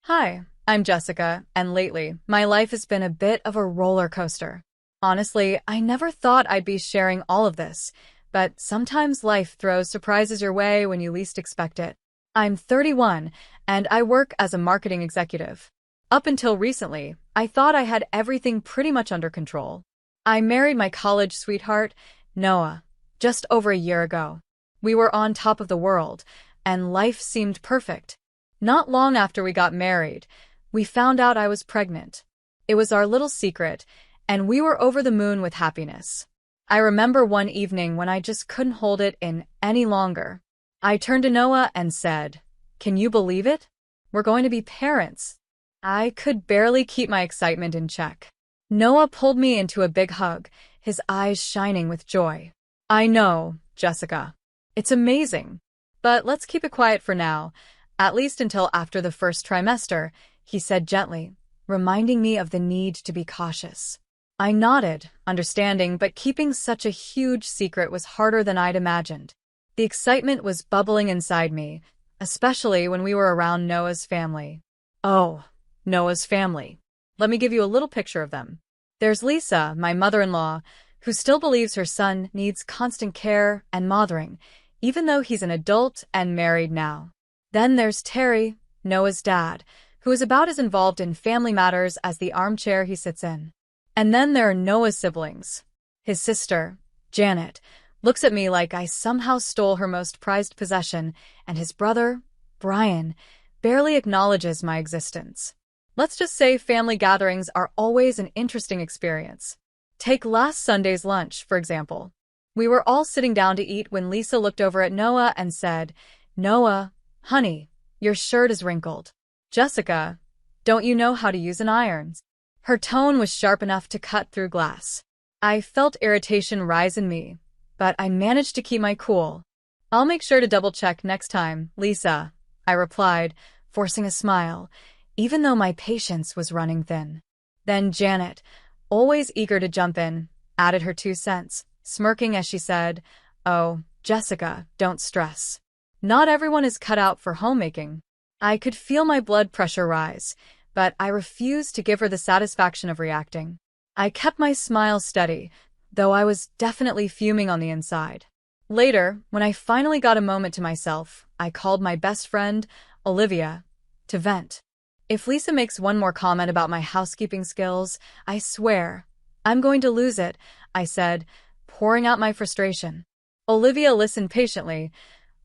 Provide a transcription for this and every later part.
Hi, I'm Jessica, and lately, my life has been a bit of a roller coaster. Honestly, I never thought I'd be sharing all of this, but sometimes life throws surprises your way when you least expect it. I'm 31, and I work as a marketing executive. Up until recently, I thought I had everything pretty much under control. I married my college sweetheart, Noah, just over a year ago. We were on top of the world, and life seemed perfect. Not long after we got married, we found out I was pregnant. It was our little secret, and we were over the moon with happiness. I remember one evening when I just couldn't hold it in any longer. I turned to Noah and said, "Can you believe it? We're going to be parents." I could barely keep my excitement in check. Noah pulled me into a big hug, his eyes shining with joy. "I know, Jessica. It's amazing. But let's keep it quiet for now. At least until after the first trimester," he said gently, reminding me of the need to be cautious. I nodded, understanding, but keeping such a huge secret was harder than I'd imagined. The excitement was bubbling inside me, especially when we were around Noah's family. Oh, Noah's family. Let me give you a little picture of them. There's Lisa, my mother-in-law, who still believes her son needs constant care and mothering, even though he's an adult and married now. Then there's Terry, Noah's dad, who is about as involved in family matters as the armchair he sits in. And then there are Noah's siblings. His sister, Janet, looks at me like I somehow stole her most prized possession, and his brother, Brian, barely acknowledges my existence. Let's just say family gatherings are always an interesting experience. Take last Sunday's lunch, for example. We were all sitting down to eat when Lisa looked over at Noah and said, "Noah, honey, your shirt is wrinkled. Jessica, don't you know how to use an iron?" Her tone was sharp enough to cut through glass. I felt irritation rise in me, but I managed to keep my cool. "I'll make sure to double-check next time, Lisa," I replied, forcing a smile, even though my patience was running thin. Then Janet, always eager to jump in, added her 2 cents, smirking as she said, "Oh, Jessica, don't stress. Not everyone is cut out for homemaking." I could feel my blood pressure rise, but I refused to give her the satisfaction of reacting. I kept my smile steady, though I was definitely fuming on the inside. Later, when I finally got a moment to myself, I called my best friend, Olivia, to vent. "If Lisa makes one more comment about my housekeeping skills, I swear, I'm going to lose it," I said, pouring out my frustration. Olivia listened patiently,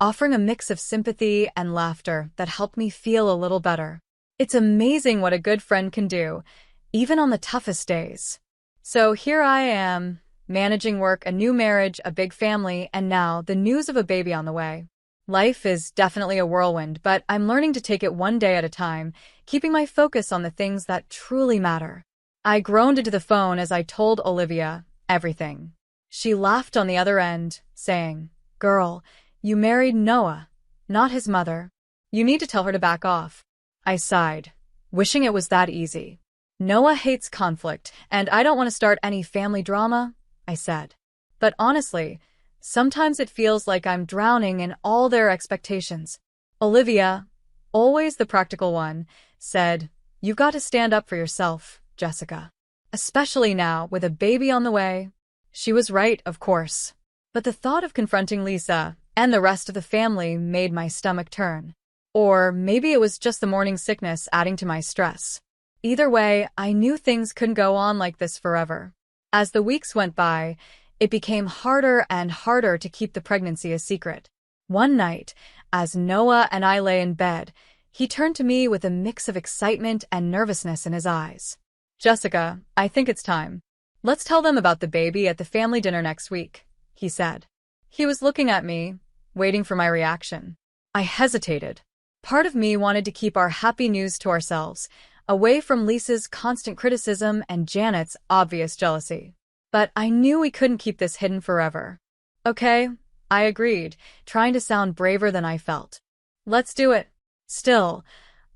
offering a mix of sympathy and laughter that helped me feel a little better. It's amazing what a good friend can do, even on the toughest days. So here I am, managing work, a new marriage, a big family, and now the news of a baby on the way. Life is definitely a whirlwind, but I'm learning to take it one day at a time, keeping my focus on the things that truly matter. I groaned into the phone as I told Olivia everything. She laughed on the other end, saying, "Girl, you married Noah, not his mother. You need to tell her to back off." I sighed, wishing it was that easy. "Noah hates conflict, and I don't want to start any family drama," I said. But honestly, sometimes it feels like I'm drowning in all their expectations. Olivia, always the practical one, said, "You've got to stand up for yourself, Jessica. Especially now, with a baby on the way." She was right, of course. But the thought of confronting Lisa and the rest of the family made my stomach turn. Or maybe it was just the morning sickness adding to my stress. Either way, I knew things couldn't go on like this forever. As the weeks went by, it became harder and harder to keep the pregnancy a secret. One night, as Noah and I lay in bed, he turned to me with a mix of excitement and nervousness in his eyes. "Jessica, I think it's time. Let's tell them about the baby at the family dinner next week," he said. He was looking at me, waiting for my reaction. I hesitated. Part of me wanted to keep our happy news to ourselves, away from Lisa's constant criticism and Janet's obvious jealousy. But I knew we couldn't keep this hidden forever. "Okay," I agreed, trying to sound braver than I felt. "Let's do it." Still,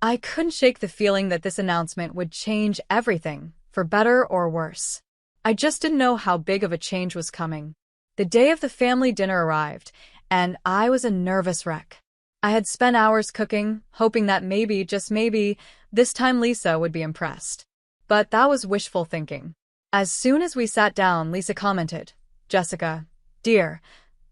I couldn't shake the feeling that this announcement would change everything, for better or worse. I just didn't know how big of a change was coming. The day of the family dinner arrived, and I was a nervous wreck. I had spent hours cooking, hoping that maybe, just maybe, this time Lisa would be impressed. But that was wishful thinking. As soon as we sat down, Lisa commented, "Jessica, dear,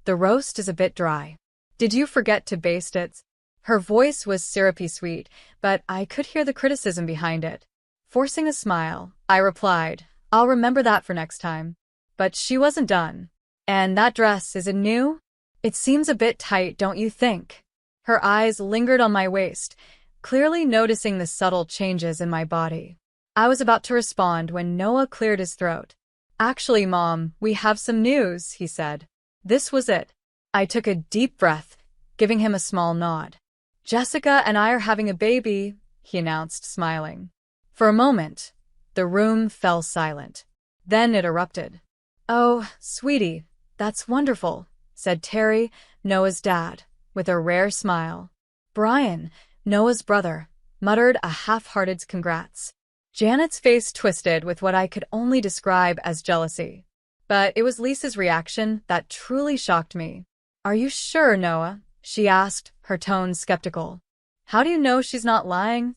the roast is a bit dry. Did you forget to baste it?" Her voice was syrupy sweet, but I could hear the criticism behind it. Forcing a smile, I replied, "I'll remember that for next time." But she wasn't done. "And that dress, is it new? It seems a bit tight, don't you think?" Her eyes lingered on my waist, clearly noticing the subtle changes in my body. I was about to respond when Noah cleared his throat. "Actually, Mom, we have some news," he said. This was it. I took a deep breath, giving him a small nod. "Jessica and I are having a baby," he announced, smiling. For a moment, the room fell silent. Then it erupted. "Oh, sweetie, that's wonderful," said Terry, Noah's dad, with a rare smile. Brian, Noah's brother, muttered a half-hearted congrats. Janet's face twisted with what I could only describe as jealousy. But it was Lisa's reaction that truly shocked me. "Are you sure, Noah?" she asked, her tone skeptical. "How do you know she's not lying?"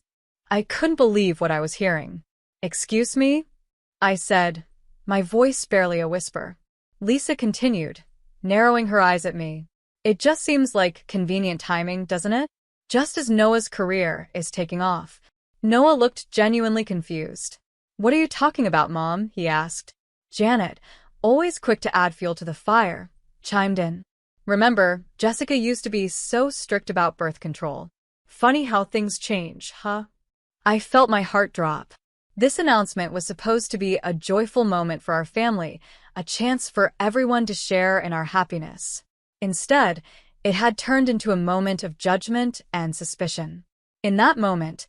I couldn't believe what I was hearing. "Excuse me?" I said, my voice barely a whisper. Lisa continued, narrowing her eyes at me. "It just seems like convenient timing, doesn't it? Just as Noah's career is taking off." Noah looked genuinely confused. "What are you talking about, Mom?" he asked. Janet, always quick to add fuel to the fire, chimed in. "Remember, Jessica used to be so strict about birth control. Funny how things change, huh?" I felt my heart drop. This announcement was supposed to be a joyful moment for our family, a chance for everyone to share in our happiness. Instead, it had turned into a moment of judgment and suspicion. In that moment,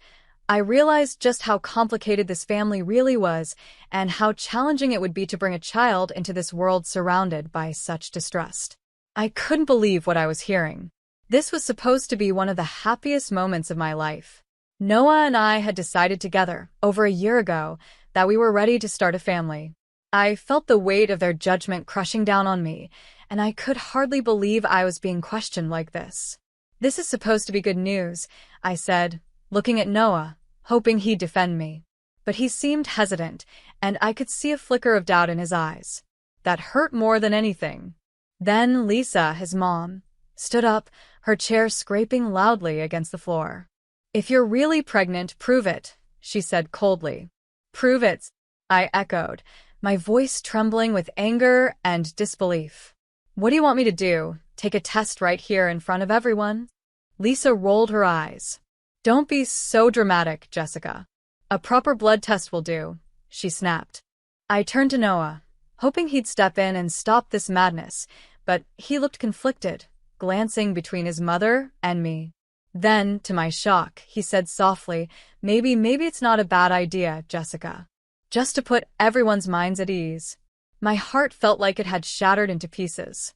I realized just how complicated this family really was and how challenging it would be to bring a child into this world surrounded by such distrust. I couldn't believe what I was hearing. This was supposed to be one of the happiest moments of my life. Noah and I had decided together, over a year ago, that we were ready to start a family. I felt the weight of their judgment crushing down on me, and I could hardly believe I was being questioned like this. "This is supposed to be good news," I said, looking at Noah, hoping he'd defend me. But he seemed hesitant, and I could see a flicker of doubt in his eyes. That hurt more than anything. Then Lisa, his mom, stood up, her chair scraping loudly against the floor. "If you're really pregnant, prove it," she said coldly. "Prove it," I echoed, my voice trembling with anger and disbelief. "What do you want me to do? Take a test right here in front of everyone?" Lisa rolled her eyes. "Don't be so dramatic, Jessica. A proper blood test will do," she snapped. I turned to Noah, hoping he'd step in and stop this madness, but he looked conflicted, glancing between his mother and me. Then, to my shock, he said softly, maybe it's not a bad idea, Jessica. Just to put everyone's minds at ease." My heart felt like it had shattered into pieces.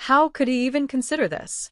How could he even consider this?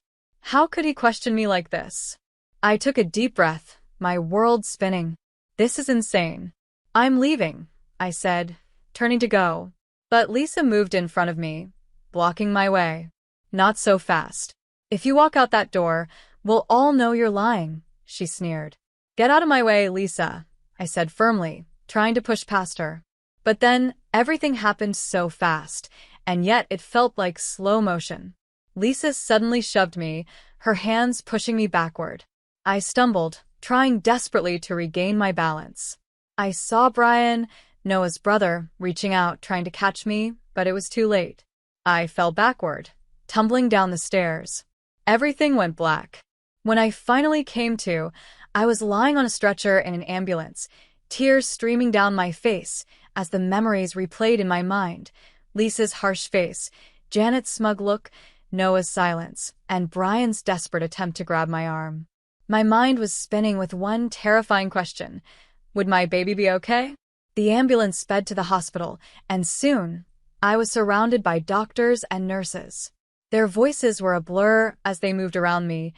How could he question me like this? I took a deep breath, my world spinning. "This is insane. I'm leaving," I said, turning to go. But Lisa moved in front of me, blocking my way. "Not so fast. If you walk out that door, we'll all know you're lying," she sneered. "Get out of my way, Lisa," I said firmly, trying to push past her. But then, everything happened so fast, and yet it felt like slow motion. Lisa suddenly shoved me, her hands pushing me backward. I stumbled, trying desperately to regain my balance. I saw Brian, Noah's brother, reaching out, trying to catch me, but it was too late. I fell backward, tumbling down the stairs. Everything went black. When I finally came to, I was lying on a stretcher in an ambulance, tears streaming down my face as the memories replayed in my mind. Lisa's harsh face, Janet's smug look, Noah's silence, and Brian's desperate attempt to grab my arm. My mind was spinning with one terrifying question. Would my baby be okay? The ambulance sped to the hospital, and soon, I was surrounded by doctors and nurses. Their voices were a blur as they moved around me,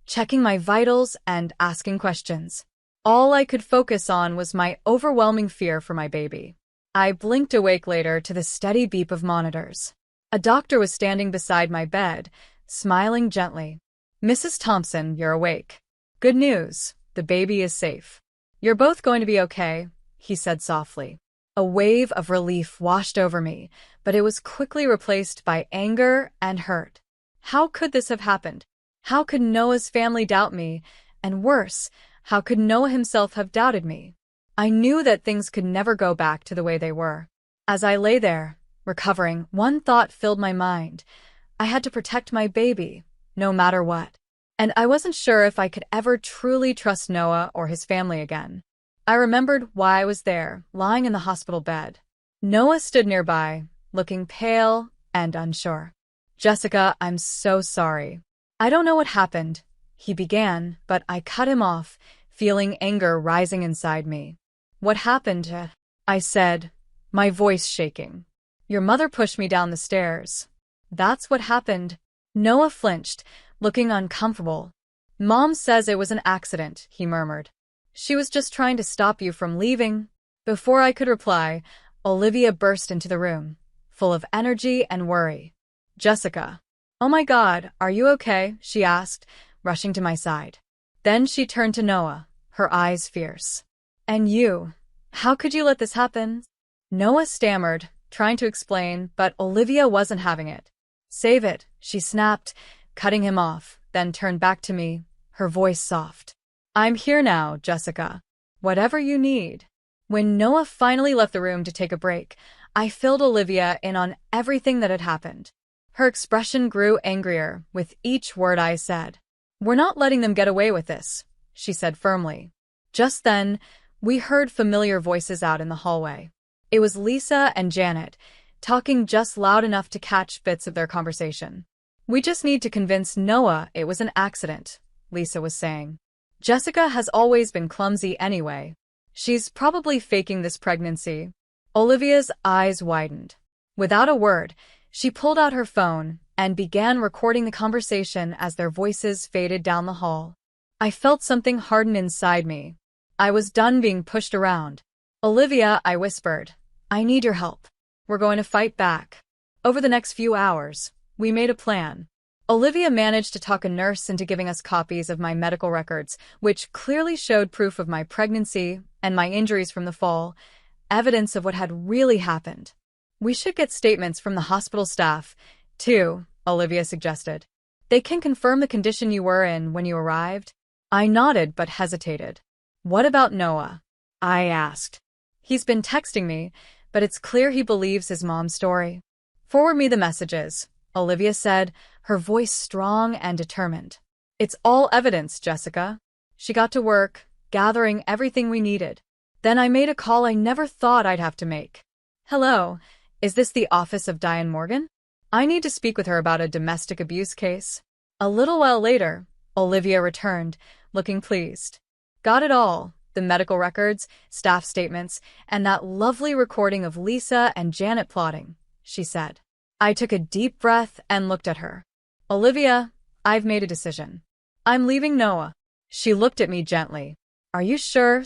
checking my vitals and asking questions. All I could focus on was my overwhelming fear for my baby. I blinked awake later to the steady beep of monitors. A doctor was standing beside my bed, smiling gently. Mrs. Thompson, you're awake. Good news. The baby is safe. You're both going to be okay, he said softly. A wave of relief washed over me, but it was quickly replaced by anger and hurt. How could this have happened? How could Noah's family doubt me? And worse, how could Noah himself have doubted me? I knew that things could never go back to the way they were. As I lay there, recovering, one thought filled my mind. I had to protect my baby, no matter what. And I wasn't sure if I could ever truly trust Noah or his family again. I remembered why I was there, lying in the hospital bed. Noah stood nearby, looking pale and unsure. Jessica, I'm so sorry. I don't know what happened, he began, but I cut him off, feeling anger rising inside me. What happened? I said, my voice shaking. Your mother pushed me down the stairs. That's what happened. Noah flinched, looking uncomfortable. Mom says it was an accident, he murmured. She was just trying to stop you from leaving. Before I could reply, Olivia burst into the room, full of energy and worry. Jessica. Oh my God, are you okay? She asked, rushing to my side. Then she turned to Noah, her eyes fierce. And you? How could you let this happen? Noah stammered, trying to explain, but Olivia wasn't having it. Save it, she snapped, cutting him off, then turned back to me, her voice soft. I'm here now, Jessica. Whatever you need. When Noah finally left the room to take a break, I filled Olivia in on everything that had happened. Her expression grew angrier with each word I said. We're not letting them get away with this, she said firmly. Just then, we heard familiar voices out in the hallway. It was Lisa and Janet, talking just loud enough to catch bits of their conversation. We just need to convince Noah it was an accident, Lisa was saying. Jessica has always been clumsy anyway. She's probably faking this pregnancy. Olivia's eyes widened. Without a word, she pulled out her phone and began recording the conversation as their voices faded down the hall. I felt something harden inside me. I was done being pushed around. Olivia, I whispered, I need your help. We're going to fight back. Over the next few hours, we made a plan. Olivia managed to talk a nurse into giving us copies of my medical records, which clearly showed proof of my pregnancy and my injuries from the fall, evidence of what had really happened. We should get statements from the hospital staff, too, Olivia suggested. They can confirm the condition you were in when you arrived. I nodded but hesitated. What about Noah? I asked. He's been texting me, but it's clear he believes his mom's story. Forward me the messages, Olivia said, her voice strong and determined. It's all evidence, Jessica. She got to work, gathering everything we needed. Then I made a call I never thought I'd have to make. Hello, is this the office of Diane Morgan? I need to speak with her about a domestic abuse case. A little while later, Olivia returned, looking pleased. Got it all, the medical records, staff statements, and that lovely recording of Lisa and Janet plotting, she said. I took a deep breath and looked at her. Olivia, I've made a decision. I'm leaving Noah. She looked at me gently. Are you sure?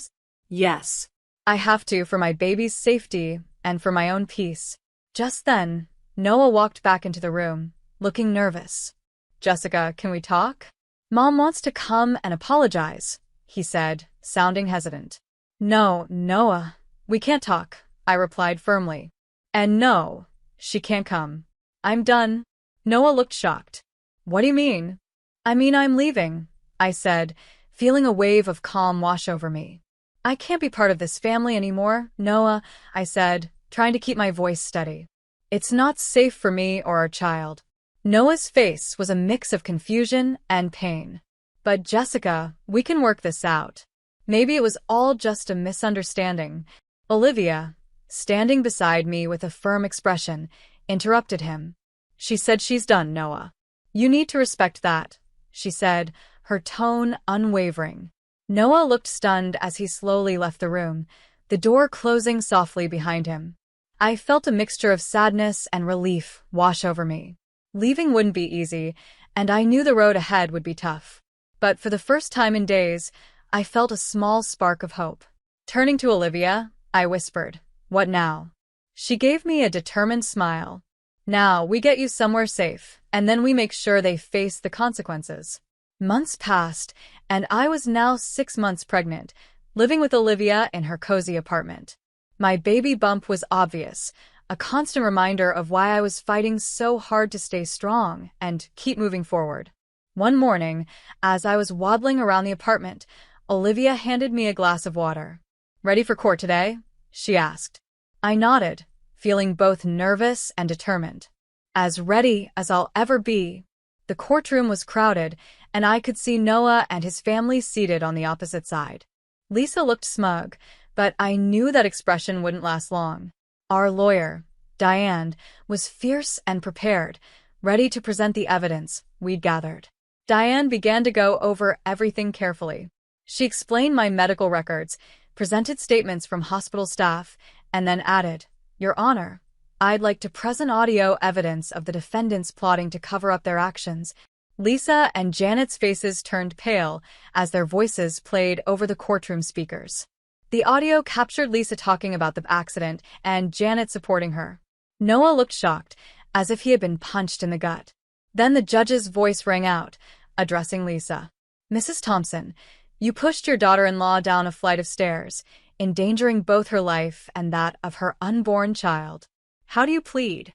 Yes. I have to for my baby's safety and for my own peace. Just then, Noah walked back into the room, looking nervous. Jessica, can we talk? Mom wants to come and apologize, he said, sounding hesitant. No, Noah, we can't talk, I replied firmly. And no, she can't come. I'm done. Noah looked shocked. What do you mean? I mean I'm leaving, I said, feeling a wave of calm wash over me. I can't be part of this family anymore, Noah, I said, trying to keep my voice steady. It's not safe for me or our child. Noah's face was a mix of confusion and pain. But Jessica, we can work this out. Maybe it was all just a misunderstanding. Olivia, standing beside me with a firm expression, interrupted him. She said she's done, Noah. You need to respect that, she said, her tone unwavering. Noah looked stunned as he slowly left the room, the door closing softly behind him. I felt a mixture of sadness and relief wash over me. Leaving wouldn't be easy, and I knew the road ahead would be tough. But for the first time in days, I felt a small spark of hope. Turning to Olivia, I whispered, "What now?" She gave me a determined smile. "Now we get you somewhere safe, and then we make sure they face the consequences." Months passed, and I was now 6 months pregnant, living with Olivia in her cozy apartment. My baby bump was obvious, a constant reminder of why I was fighting so hard to stay strong and keep moving forward. One morning, as I was waddling around the apartment, Olivia handed me a glass of water. "Ready for court today?" she asked. I nodded, feeling both nervous and determined. As ready as I'll ever be. The courtroom was crowded, and I could see Noah and his family seated on the opposite side. Lisa looked smug, but I knew that expression wouldn't last long. Our lawyer, Diane, was fierce and prepared, ready to present the evidence we'd gathered. Diane began to go over everything carefully. She explained my medical records, presented statements from hospital staff, and then added, "Your Honor, I'd like to present audio evidence of the defendants plotting to cover up their actions." Lisa and Janet's faces turned pale as their voices played over the courtroom speakers. The audio captured Lisa talking about the accident and Janet supporting her. Noah looked shocked, as if he had been punched in the gut. Then the judge's voice rang out, addressing Lisa. "Mrs. Thompson, you pushed your daughter-in-law down a flight of stairs, endangering both her life and that of her unborn child. How do you plead?"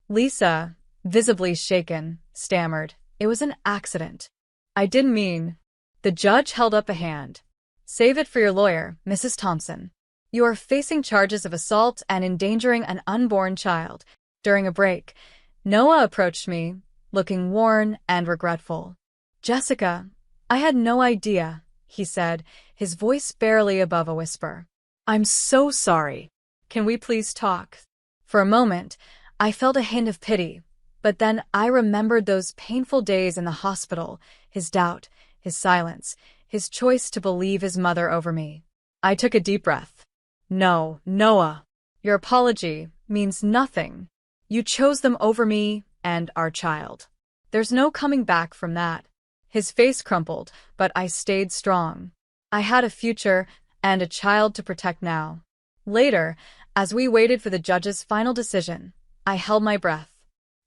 Lisa, visibly shaken, stammered, "It was an accident. I didn't mean." The judge held up a hand. "Save it for your lawyer, Mrs. Thompson. You are facing charges of assault and endangering an unborn child." During a break, Noah approached me, looking worn and regretful. "Jessica, I had no idea," he said, his voice barely above a whisper. "I'm so sorry. Can we please talk?" For a moment, I felt a hint of pity, but then I remembered those painful days in the hospital, his doubt, his silence, his choice to believe his mother over me. I took a deep breath. "No, Noah, your apology means nothing. You chose them over me and our child. There's no coming back from that." His face crumpled, but I stayed strong. I had a future and a child to protect now. Later, as we waited for the judge's final decision, I held my breath.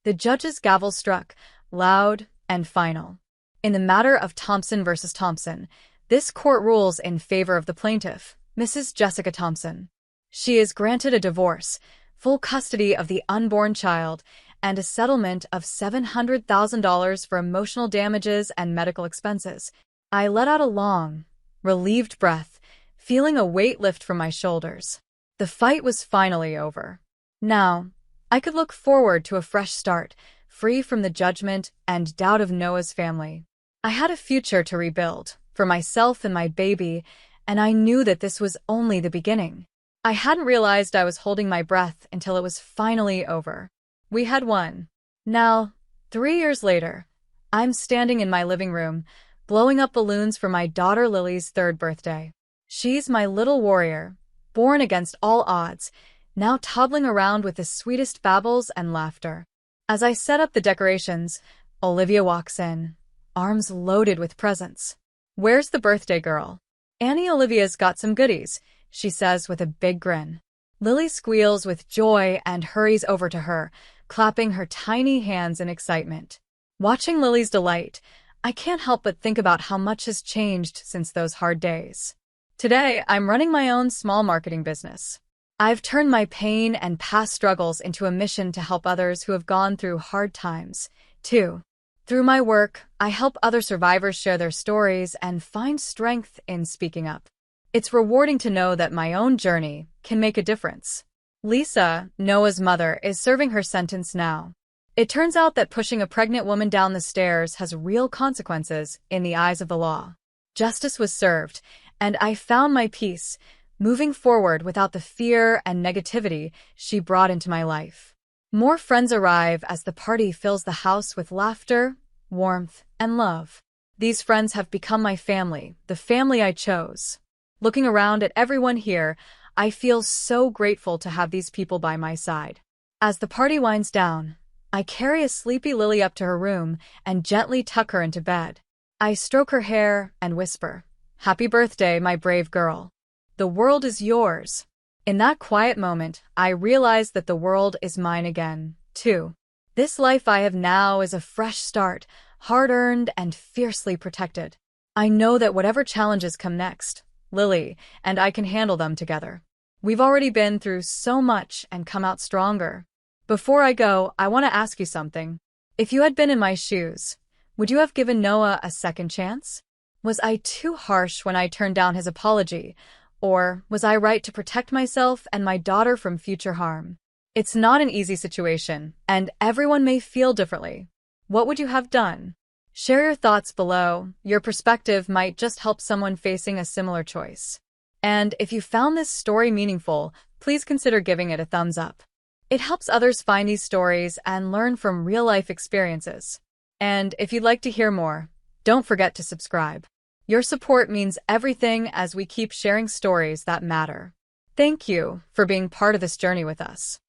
The judge's gavel struck, loud and final. In the matter of Thompson versus Thompson, this court rules in favor of the plaintiff, Mrs. Jessica Thompson. She is granted a divorce, full custody of the unborn child, and a settlement of $700,000 for emotional damages and medical expenses. I let out a long, relieved breath, feeling a weight lift from my shoulders. The fight was finally over. Now, I could look forward to a fresh start, free from the judgment and doubt of Noah's family. I had a future to rebuild, for myself and my baby, and I knew that this was only the beginning. I hadn't realized I was holding my breath until it was finally over. We had won. Now, 3 years later, I'm standing in my living room, blowing up balloons for my daughter Lily's 3rd birthday. She's my little warrior, born against all odds, now toddling around with the sweetest babbles and laughter. As I set up the decorations, Olivia walks in, arms loaded with presents. "Where's the birthday girl?" "Annie Olivia's got some goodies," she says with a big grin. Lily squeals with joy and hurries over to her, clapping her tiny hands in excitement. Watching Lily's delight, I can't help but think about how much has changed since those hard days. Today, I'm running my own small marketing business. I've turned my pain and past struggles into a mission to help others who have gone through hard times, too. Through my work, I help other survivors share their stories and find strength in speaking up. It's rewarding to know that my own journey can make a difference. Lisa, Noah's mother, is serving her sentence now. It turns out that pushing a pregnant woman down the stairs has real consequences in the eyes of the law. Justice was served, and I found my peace, moving forward without the fear and negativity she brought into my life. More friends arrive as the party fills the house with laughter, warmth, and love. These friends have become my family, the family I chose. Looking around at everyone here, I feel so grateful to have these people by my side. As the party winds down, I carry a sleepy Lily up to her room and gently tuck her into bed. I stroke her hair and whisper, "Happy birthday, my brave girl. The world is yours." In that quiet moment, I realize that the world is mine again, too. This life I have now is a fresh start, hard-earned and fiercely protected. I know that whatever challenges come next, Lily and I can handle them together. We've already been through so much and come out stronger. Before I go, I want to ask you something. If you had been in my shoes, would you have given Noah a second chance? Was I too harsh when I turned down his apology, or was I right to protect myself and my daughter from future harm? It's not an easy situation, and everyone may feel differently. What would you have done? Share your thoughts below. Your perspective might just help someone facing a similar choice. And if you found this story meaningful, please consider giving it a thumbs up. It helps others find these stories and learn from real-life experiences. And if you'd like to hear more, don't forget to subscribe. Your support means everything as we keep sharing stories that matter. Thank you for being part of this journey with us.